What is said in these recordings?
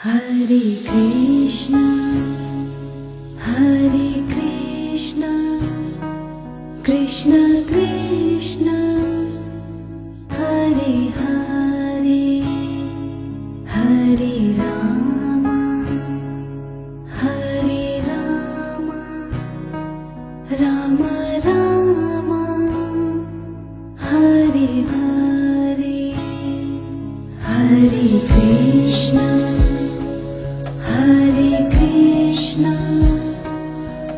Hare Krishna, Hare Krishna, Krishna Krishna, Hare Hare, Hare Rama, Hare Rama, Rama Rama, Hare Hare, Hare Krishna, Hare Krishna,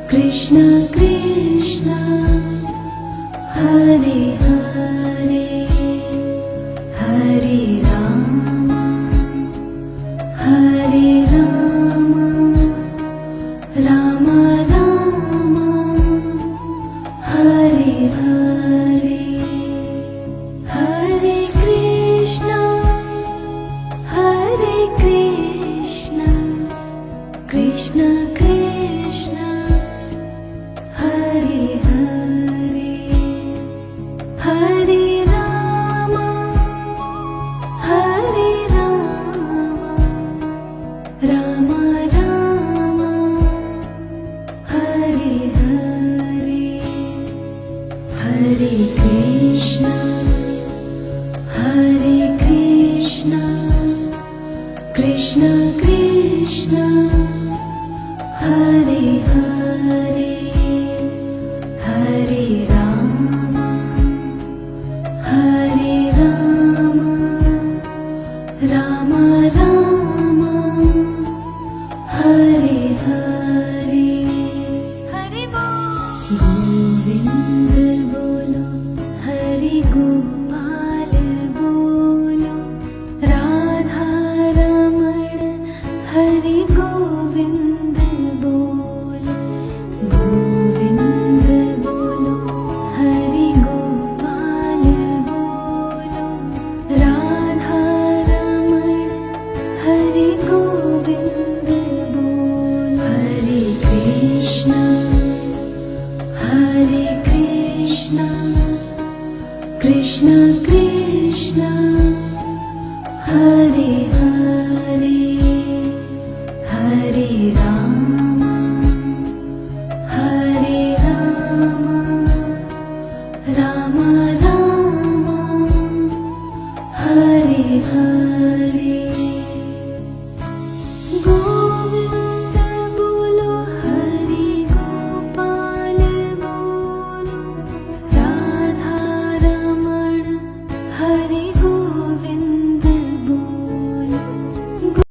Krishna Krishna, Hare Hare, Hare Rama, Hare Rama, Rama Rama, Hare Hare, Hare Krishna, Hare Krishna, Krishna Krishna, Hare Hare, Hare Rama, Hare Rama, Rama Rama, Hare Hare, Hare Krishna, Hare Krishna, Krishna Krishna, Hare Hare.